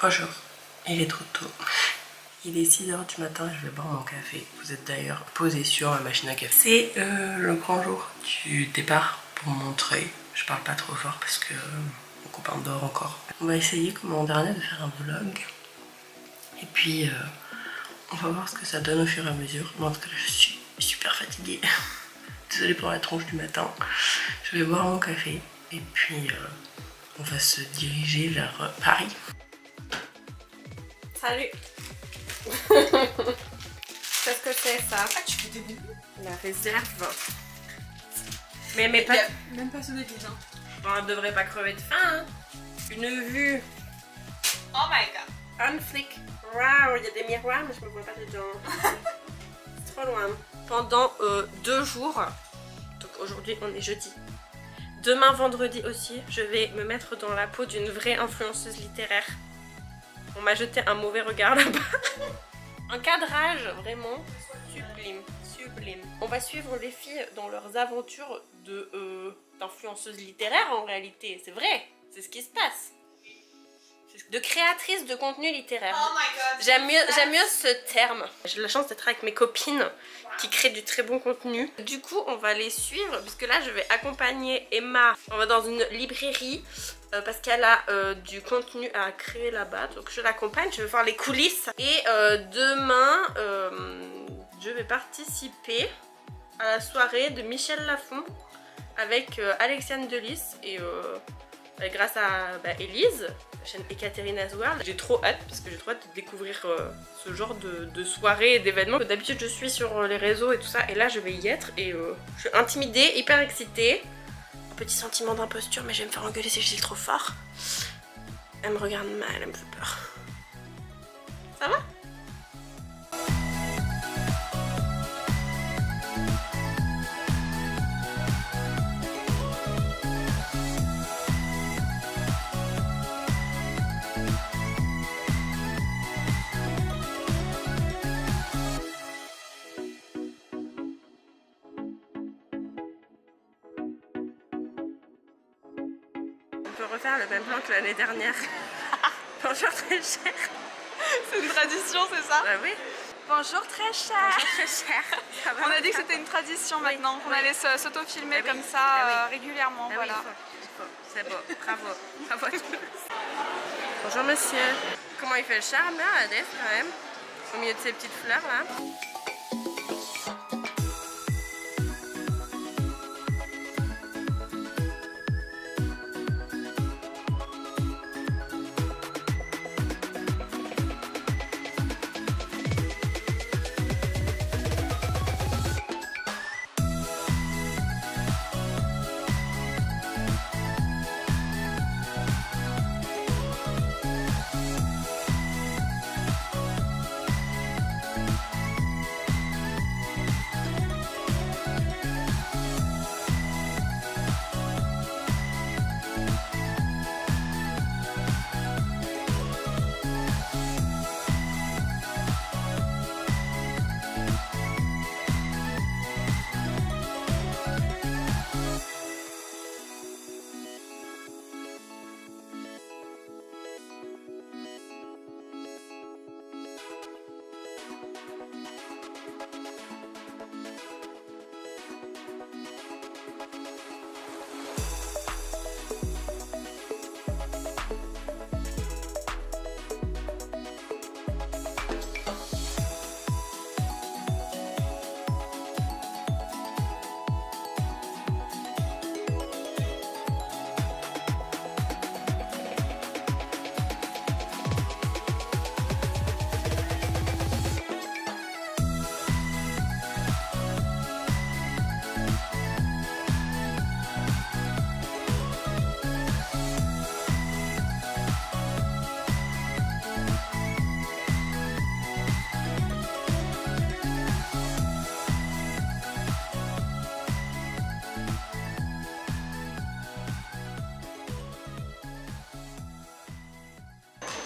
Bonjour, il est trop tôt. Il est 6 h du matin, je vais boire mon café. Vous êtes d'ailleurs posé sur ma machine à café. C'est le grand jour du départ pour Montreuil. Je parle pas trop fort parce que mon copain dort encore. On va essayer comme l'an dernier de faire un vlog. Et puis on va voir ce que ça donne au fur et à mesure. Moi en tout cas je suis super fatiguée. Désolée pour la tronche du matin. Je vais boire mon café et puis on va se diriger vers Paris. Salut. Qu'est-ce que c'est ça? Ah, tu fais des bonbons? La réserve. Mais pas... Même pas sonné déjà. Bon, elle devrait pas crever de faim. Hein. Une vue. Oh my god. Un flic. Waouh, il y a des miroirs mais je me vois pas dedans. C'est trop loin. Pendant 2 jours, donc aujourd'hui on est jeudi. Demain vendredi aussi, je vais me mettre dans la peau d'une vraie influenceuse littéraire. On m'a jeté un mauvais regard là-bas. Un cadrage vraiment sublime, sublime. On va suivre les filles dans leurs aventures d'influenceuses littéraires en réalité. C'est vrai, c'est ce qui se passe. De créatrices de contenu littéraire. Oh my god. J'aime mieux ce terme. J'ai la chance d'être avec mes copines qui créent du très bon contenu. Du coup, on va les suivre puisque là, je vais accompagner Emma. On va dans une librairie parce qu'elle a du contenu à créer là-bas. Donc je l'accompagne, je vais voir les coulisses. Et demain, je vais participer à la soirée de Michel Lafon avec Alexiane Delis et grâce à Elise, la chaîne Ekaterina's World. J'ai trop hâte parce que j'ai trop hâte de découvrir ce genre de soirée et d'événements. D'habitude je suis sur les réseaux et tout ça et là je vais y être et je suis intimidée, hyper excitée. Un petit sentiment d'imposture mais je vais me faire engueuler si je dis trop fort. Elle me regarde mal, elle me fait peur. Ça va ? On peut refaire le même plan que l'année dernière. Bonjour très cher. C'est une tradition, c'est ça? Bah oui. Bonjour très cher. Bonjour très cher. Ça va? On a dit que c'était une tradition maintenant, qu'on allait s'auto-filmer comme ça régulièrement. Voilà. Il faut. C'est beau. Bravo. Bravo à tous. Bonjour monsieur. Comment il fait le charme là, Adès quand même? Au milieu de ces petites fleurs là.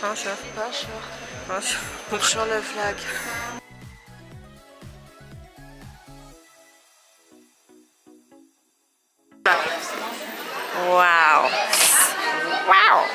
Bonjour. Bonjour. Bonjour. Bonjour le flag. Waouh. Waouh.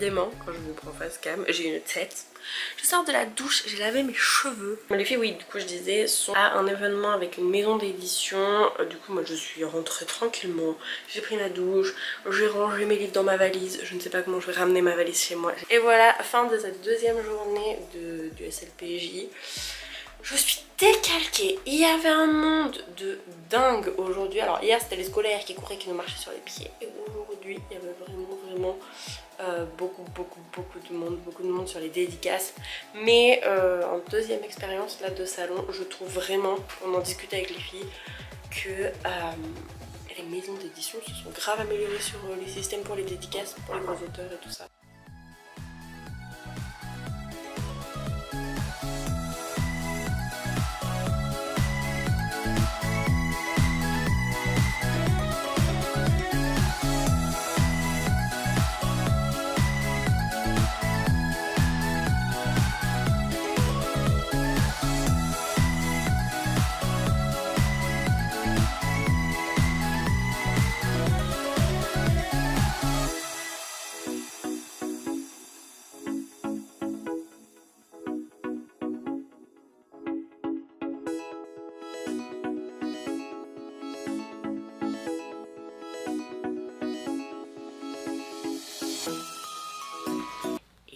dément quand je me prends face cam. J'ai une tête. Je sors de la douche, j'ai lavé mes cheveux. Les filles, oui, du coup je disais, sont à un événement avec une maison d'édition. Du coup moi je suis rentrée tranquillement. J'ai pris ma douche, j'ai rangé mes livres dans ma valise. Je ne sais pas comment je vais ramener ma valise chez moi. Et voilà, fin de cette deuxième journée du SLPJ. Je suis décalquée. Il y avait un monde de dingue aujourd'hui. Alors hier c'était les scolaires qui couraient, qui nous marchaient sur les pieds. Et aujourd'hui il y avait vraiment beaucoup de monde sur les dédicaces. Mais en deuxième expérience là de salon, je trouve vraiment, on en discutait avec les filles, que les maisons d'édition se sont grave améliorées sur les systèmes pour les dédicaces, pour les gros auteurs et tout ça.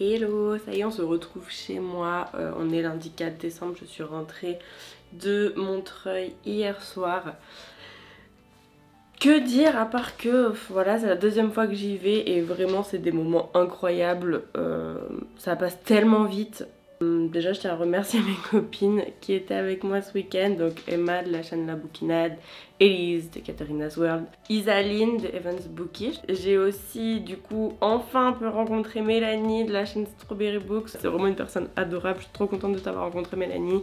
Hello, ça y est, on se retrouve chez moi. On est lundi 4 décembre, je suis rentrée de Montreuil hier soir. Que dire à part que voilà, c'est la deuxième fois que j'y vais et vraiment c'est des moments incroyables. Ça passe tellement vite. Déjà je tiens à remercier mes copines qui étaient avec moi ce week-end, donc Emma de la chaîne La Bouquinade, Elise de Katharina's World, Isaline de Evans Bookish. J'ai aussi du coup enfin pu rencontrer Mélanie de la chaîne Strawberry Books. C'est vraiment une personne adorable, je suis trop contente de t'avoir rencontré Mélanie.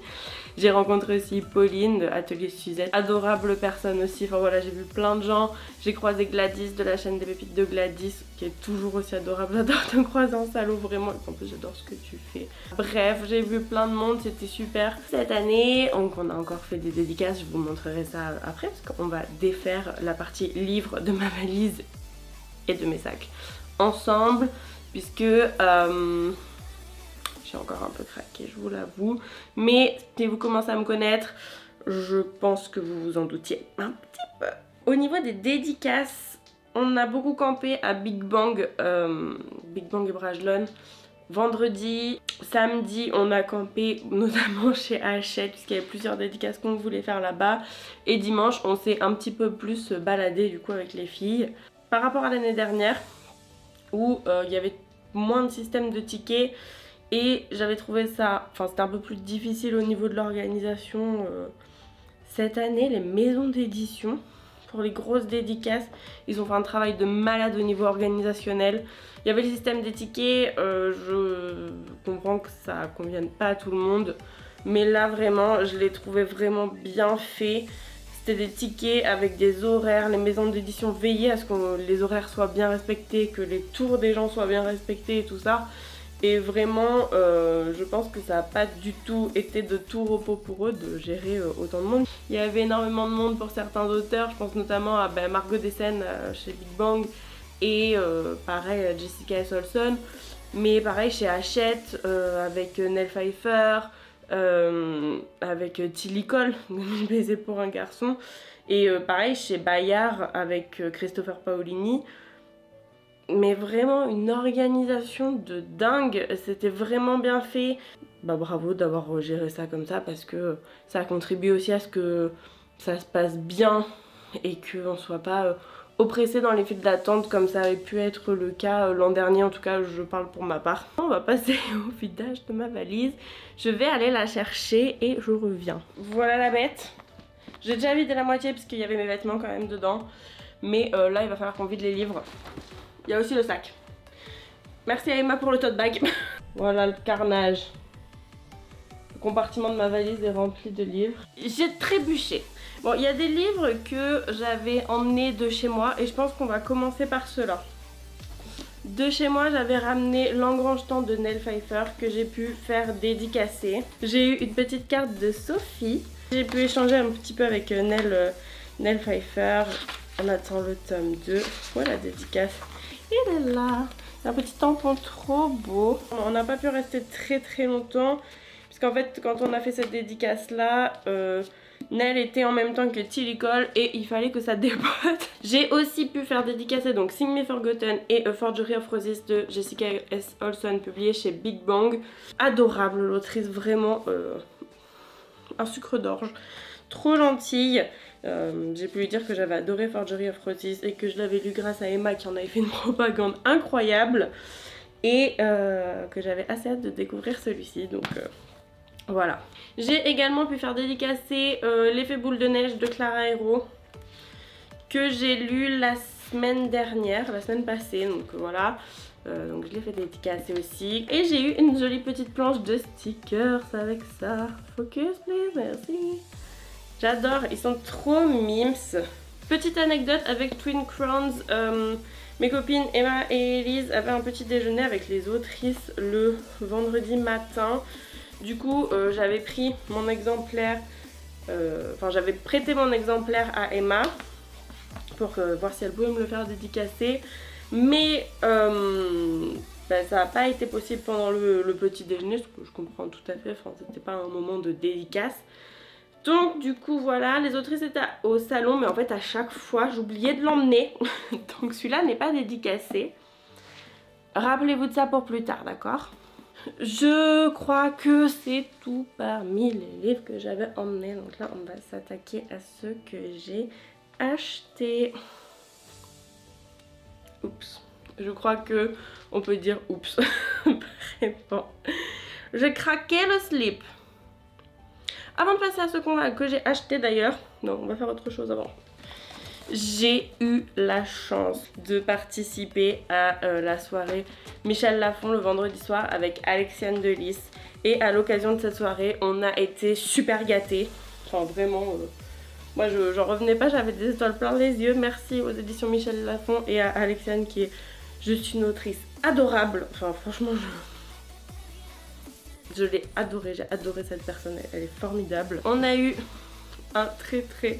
J'ai rencontré aussi Pauline de Atelier Suzette, adorable personne aussi. Enfin voilà, j'ai vu plein de gens. J'ai croisé Gladys de la chaîne des pépites de Gladys qui est toujours aussi adorable. J'adore te croiser en salaud vraiment, en plus j'adore ce que tu fais. Bref, j'ai vu plein de monde, c'était super. Cette année, donc on a encore fait des dédicaces, je vous montrerai ça après parce qu'on va défaire la partie livre de ma valise et de mes sacs ensemble puisque j'ai encore un peu craqué, je vous l'avoue. Mais si vous commencez à me connaître, je pense que vous vous en doutiez un petit peu. Au niveau des dédicaces, on a beaucoup campé à Big Bang et Brajlon. Vendredi, samedi, on a campé notamment chez Hachette puisqu'il y avait plusieurs dédicaces qu'on voulait faire là-bas. Et dimanche, on s'est un petit peu plus baladé du coup avec les filles. Par rapport à l'année dernière où il y avait moins de système de tickets et j'avais trouvé ça, enfin c'était un peu plus difficile au niveau de l'organisation. Cette année, les maisons d'édition, pour les grosses dédicaces, ils ont fait un travail de malade au niveau organisationnel. Il y avait le système des tickets, je comprends que ça convienne pas à tout le monde, mais là vraiment je l'ai trouvé vraiment bien fait. C'était des tickets avec des horaires, les maisons d'édition veillaient à ce que les horaires soient bien respectés, que les tours des gens soient bien respectés et tout ça. Et vraiment, je pense que ça n'a pas du tout été de tout repos pour eux de gérer autant de monde. Il y avait énormément de monde pour certains auteurs, je pense notamment à Margot Dessen chez Big Bang et pareil Jessica S. Olson. Mais pareil chez Hachette avec Nell Pfeiffer, avec Tilly Cole, de Baiser pour un garçon. Et pareil chez Bayard avec Christopher Paolini. Mais vraiment une organisation de dingue, c'était vraiment bien fait. Bah bravo d'avoir géré ça comme ça parce que ça contribue aussi à ce que ça se passe bien et qu'on soit pas oppressé dans les files d'attente comme ça avait pu être le cas l'an dernier, en tout cas je parle pour ma part. On va passer au vidage de ma valise, je vais aller la chercher et je reviens. Voilà la bête, j'ai déjà vidé la moitié parce qu'il y avait mes vêtements quand même dedans, mais là il va falloir qu'on vide les livres. Il y a aussi le sac. Merci à Emma pour le tote bag. Voilà le carnage. Le compartiment de ma valise est rempli de livres. J'ai trébuché. Bon, il y a des livres que j'avais emmenés de chez moi et je pense qu'on va commencer par ceux-là. De chez moi, j'avais ramené L'Engrange-Temps de Nell Pfeiffer que j'ai pu faire dédicacer. J'ai eu une petite carte de Sophie. J'ai pu échanger un petit peu avec Nell Pfeiffer. On attend le tome 2. Voilà la dédicace. Il est là. Un petit tampon trop beau. On n'a pas pu rester très longtemps. Puisqu'en fait, quand on a fait cette dédicace là, Nell était en même temps que Tilly Cole et il fallait que ça dépote. J'ai aussi pu faire dédicacer donc Sing Me Forgotten et A Forgery of Roses de Jessica S. Olson, publié chez Big Bang. Adorable l'autrice, vraiment un sucre d'orge. Trop gentille. J'ai pu lui dire que j'avais adoré Forgery of Roses et que je l'avais lu grâce à Emma qui en avait fait une propagande incroyable et que j'avais assez hâte de découvrir celui-ci, donc voilà. J'ai également pu faire dédicacer L'effet boule de neige de Clara Hero que j'ai lu la semaine dernière, la semaine passée, donc voilà. Donc je l'ai fait dédicacer aussi. Et j'ai eu une jolie petite planche de stickers avec ça. Focus please, merci. J'adore, ils sont trop mimes. Petite anecdote avec Twin Crowns, mes copines Emma et Elise avaient un petit déjeuner avec les autrices le vendredi matin. Du coup j'avais pris mon exemplaire, enfin j'avais prêté mon exemplaire à Emma pour voir si elle pouvait me le faire dédicacer. Mais bah, ça n'a pas été possible pendant le petit déjeuner, ce que je comprends tout à fait, enfin c'était pas un moment de dédicace. Donc du coup voilà, les autrices étaient au salon, mais en fait à chaque fois j'oubliais de l'emmener. Donc celui-là n'est pas dédicacé. Rappelez-vous de ça pour plus tard, d'accord? Je crois que c'est tout parmi les livres que j'avais emmenés. Donc là on va s'attaquer à ceux que j'ai achetés. Oups, je crois que on peut dire oups. Vraiment. J'ai craqué le slip. Avant de passer à ce que j'ai acheté d'ailleurs, non on va faire autre chose avant. J'ai eu la chance de participer à la soirée Michel Lafon le vendredi soir avec Alexiane Delis. Et à l'occasion de cette soirée, on a été super gâtés. Enfin vraiment, moi j'en revenais pas, j'avais des étoiles plein les yeux. Merci aux éditions Michel Lafon et à Alexiane qui est juste une autrice adorable. Enfin franchement, je l'ai adorée, j'ai adoré cette personne, elle est formidable. On a eu un très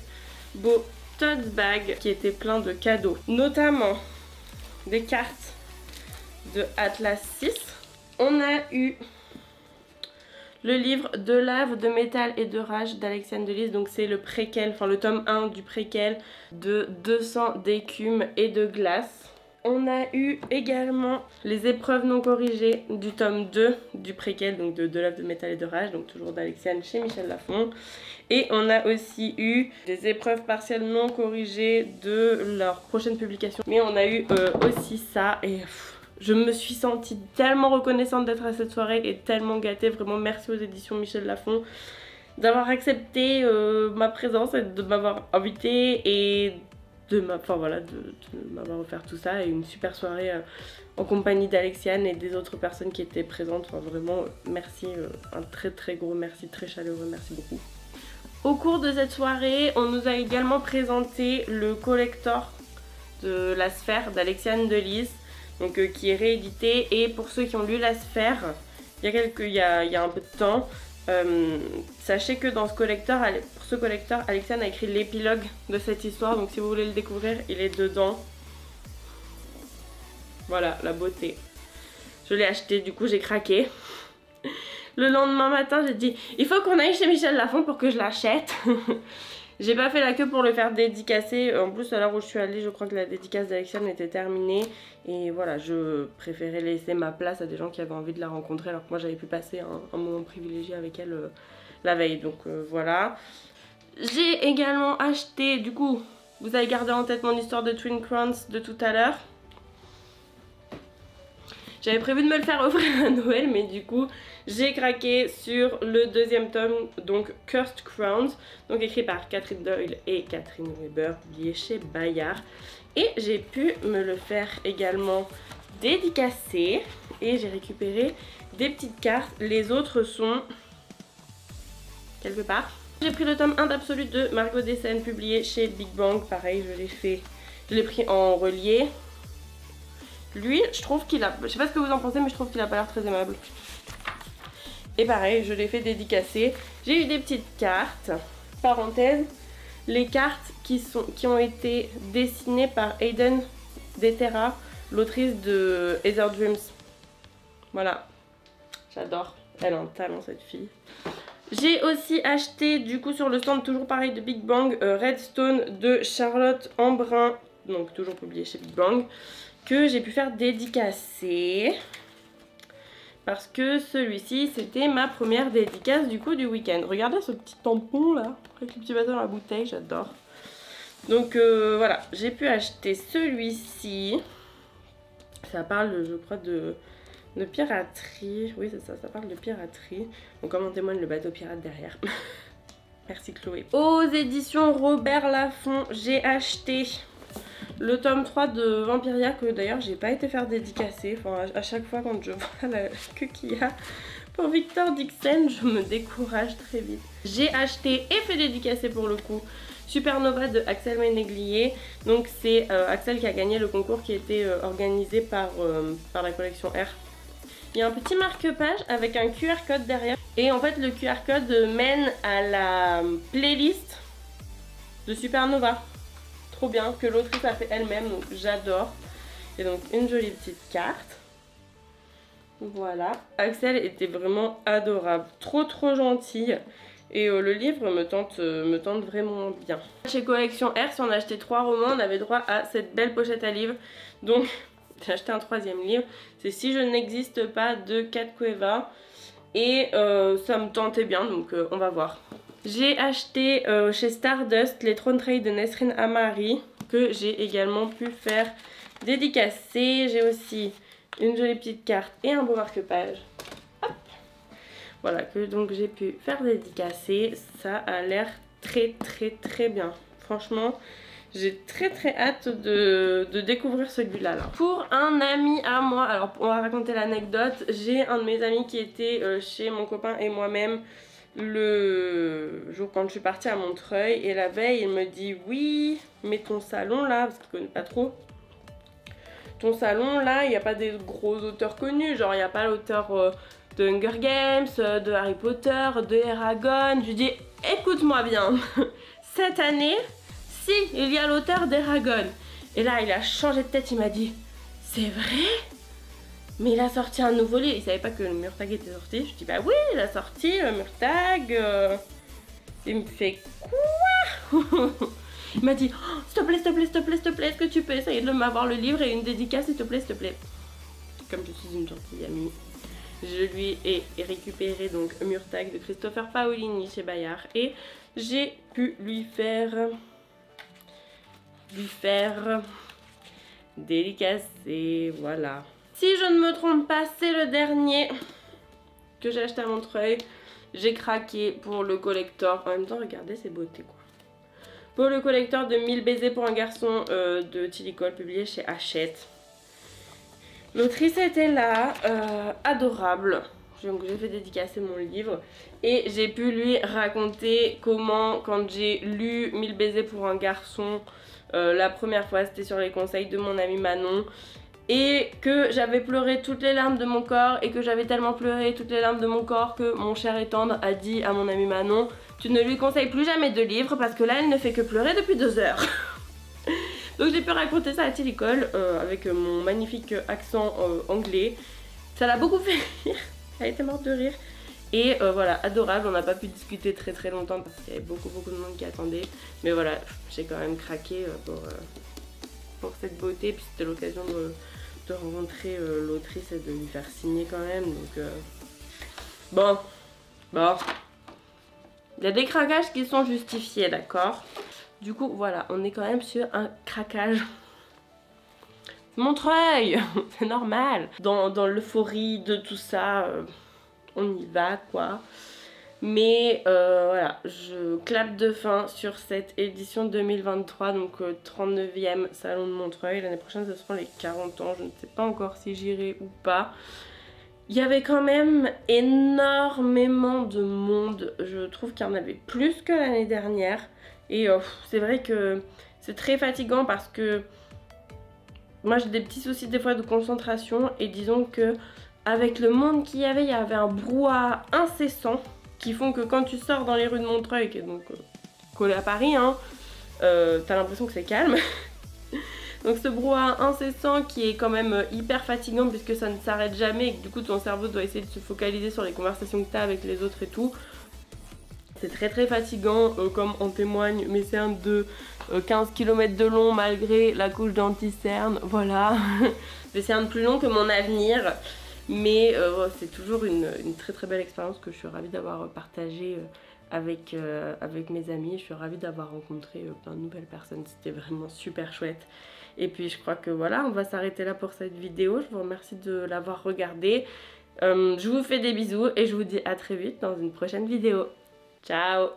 beau tote bag qui était plein de cadeaux, notamment des cartes de Atlas 6. On a eu le livre De lave, de métal et de rage d'Alexiane Delis, donc c'est le préquel, enfin le tome 1 du préquel de 200 d'écume et de glace. On a eu également les épreuves non corrigées du tome 2 du préquel, donc de lave, de métal et de rage, donc toujours d'Alexiane chez Michel Lafon. Et on a aussi eu des épreuves partielles non corrigées de leur prochaine publication. Mais on a eu aussi ça et je me suis sentie tellement reconnaissante d'être à cette soirée et tellement gâtée. Vraiment merci aux éditions Michel Lafon d'avoir accepté ma présence et de m'avoir invitée et de m'avoir offert tout ça et une super soirée en compagnie d'Alexiane et des autres personnes qui étaient présentes. Enfin vraiment merci, un très gros merci, très chaleureux, merci beaucoup. Au cours de cette soirée, on nous a également présenté le collector de La Sphère d'Alexiane Delis, donc qui est réédité. Et pour ceux qui ont lu La Sphère il y a un peu de temps, sachez que dans ce collector, pour ce collector, Alexiane a écrit l'épilogue de cette histoire, donc si vous voulez le découvrir, il est dedans. Voilà, la beauté. Je l'ai acheté, du coup j'ai craqué. Le lendemain matin, j'ai dit il faut qu'on aille chez Michel Lafon pour que je l'achète. J'ai pas fait la queue pour le faire dédicacer. En plus, à l'heure où je suis allée, je crois que la dédicace d'Alexiane était terminée. Et voilà, je préférais laisser ma place à des gens qui avaient envie de la rencontrer, alors que moi j'avais pu passer un moment privilégié avec elle la veille. Donc voilà. J'ai également acheté, du coup, vous avez gardé en tête mon histoire de Twin Crowns de tout à l'heure. J'avais prévu de me le faire offrir à Noël, mais du coup j'ai craqué sur le deuxième tome, donc Cursed Crowns, donc écrit par Catherine Doyle et Catherine Weber, publié chez Bayard. Et j'ai pu me le faire également dédicacer et j'ai récupéré des petites cartes. Les autres sont quelque part. J'ai pris le tome 1 d'Absolu de Margot Dessen, publié chez Big Bang. Pareil, je l'ai pris en relié. Lui, je trouve qu'il a... Je sais pas ce que vous en pensez, mais je trouve qu'il a pas l'air très aimable. Et pareil, je l'ai fait dédicacer. J'ai eu des petites cartes. Parenthèse, les cartes qui ont été dessinées par Aiden Detera, l'autrice de Heather Dreams. Voilà, j'adore, elle a un talent cette fille. J'ai aussi acheté du coup sur le stand toujours pareil de Big Bang, Redstone de Charlotte Embrun, donc toujours publié chez Big Bang, que j'ai pu faire dédicacer. Parce que celui-ci c'était ma première dédicace du coup du week-end. Regardez ce petit tampon là, avec le petit bâton dans la bouteille, j'adore. Donc voilà, j'ai pu acheter celui-ci. Ça parle je crois de piraterie, oui c'est ça, ça parle de piraterie. Donc comme en témoigne le bateau pirate derrière. Merci Chloé. Aux éditions Robert Laffont, j'ai acheté le tome 3 de Vampiria, que d'ailleurs j'ai pas été faire dédicacer. Enfin à chaque fois quand je vois la queue qu'il y a pour Victor Dixon, je me décourage très vite. J'ai acheté et fait dédicacer pour le coup Supernova de Axel Ménéglier. Donc c'est Axel qui a gagné le concours qui a été organisé par la collection R. Il y a un petit marque-page avec un QR code derrière. Et en fait le QR code mène à la playlist de Supernova. Trop bien, que l'autrice a fait elle-même, donc j'adore. Et donc une jolie petite carte. Voilà. Axel était vraiment adorable, trop gentille. Et le livre me tente vraiment bien. Chez Collection R, si on a acheté 3 romans, on avait droit à cette belle pochette à livres. Donc j'ai acheté un 3e livre. C'est Si je n'existe pas de Kat Cueva. Et ça me tentait bien, donc on va voir. J'ai acheté chez Stardust les Throne Trays de Nesrine Amari, que j'ai également pu faire dédicacer. J'ai aussi une jolie petite carte et un beau marque-page. Voilà, que donc j'ai pu faire dédicacer. Ça a l'air très bien. Franchement, j'ai très hâte de découvrir celui-là. Pour un ami à moi, alors on va raconter l'anecdote. J'ai un de mes amis qui était chez mon copain et moi-même le jour quand je suis partie à Montreuil, et la veille il me dit oui mais ton salon là, parce qu'il connaît pas trop, ton salon là il n'y a pas des gros auteurs connus, genre il n'y a pas l'auteur de Hunger Games, de Harry Potter, de Eragon. Je lui dis écoute-moi bien, cette année si il y a l'auteur d'Eragon. Et là il a changé de tête, il m'a dit c'est vrai? Mais il a sorti un nouveau livre, il savait pas que le Murtag était sorti. Je dis bah oui, il a sorti le Murtag. Il me fait quoi? Il m'a dit oh, s'il te plaît, est-ce que tu peux essayer de m'avoir le livre et une dédicace s'il te plaît. Comme je suis une gentille amie, je lui ai récupéré donc Murtag de Christopher Paolini chez Bayard et j'ai pu lui faire dédicacer, voilà. Si je ne me trompe pas, c'est le dernier que j'ai acheté à Montreuil. J'ai craqué pour le collector. En même temps, regardez ces beautés quoi. Pour le collector de 1000 baisers pour un garçon de Tilly Cole, publié chez Hachette. L'autrice était là, adorable. Donc j'ai fait dédicacer mon livre. Et j'ai pu lui raconter comment, quand j'ai lu 1000 baisers pour un garçon, la première fois, c'était sur les conseils de mon amie Manon. Et que j'avais pleuré toutes les larmes de mon corps, et que j'avais tellement pleuré toutes les larmes de mon corps que mon cher et tendre a dit à mon amie Manon tu ne lui conseilles plus jamais de livre parce que là elle ne fait que pleurer depuis 2 heures. Donc j'ai pu raconter ça à Tilly Cole avec mon magnifique accent anglais. Ça l'a beaucoup fait rire, elle était morte de rire. Et voilà, adorable, on n'a pas pu discuter très longtemps parce qu'il y avait beaucoup de monde qui attendait. Mais voilà, j'ai quand même craqué pour cette beauté, puis c'était l'occasion de rencontrer l'autrice et de lui faire signer quand même, donc bon, il y a des craquages qui sont justifiés, d'accord. Du coup voilà, on est quand même sur un craquage Montreuil, c'est normal, dans l'euphorie de tout ça, on y va quoi. Mais voilà, je clappe de fin sur cette édition 2023, donc 39e salon de Montreuil. L'année prochaine ce seront les 40 ans, je ne sais pas encore si j'irai ou pas. Il y avait quand même énormément de monde, je trouve qu'il y en avait plus que l'année dernière. Et c'est vrai que c'est très fatigant parce que moi j'ai des petits soucis des fois de concentration. Et disons que avec le monde qu'il y avait un brouhaha incessant qui font que quand tu sors dans les rues de Montreuil, qui est donc collé à Paris, hein, t'as l'impression que c'est calme. Donc Donc ce brouhaha incessant qui est quand même hyper fatigant puisque ça ne s'arrête jamais et que du coup ton cerveau doit essayer de se focaliser sur les conversations que tu as avec les autres et tout. C'est très fatigant, comme en témoignent mes cernes de 15 km de long malgré la couche d'anti-cernes. Voilà, des cernes plus longs que mon avenir. Mais c'est toujours une très belle expérience que je suis ravie d'avoir partagée avec mes amis. Je suis ravie d'avoir rencontré plein de nouvelles personnes. C'était vraiment super chouette. Et puis je crois que voilà, on va s'arrêter là pour cette vidéo. Je vous remercie de l'avoir regardée. Je vous fais des bisous et je vous dis à très vite dans une prochaine vidéo. Ciao!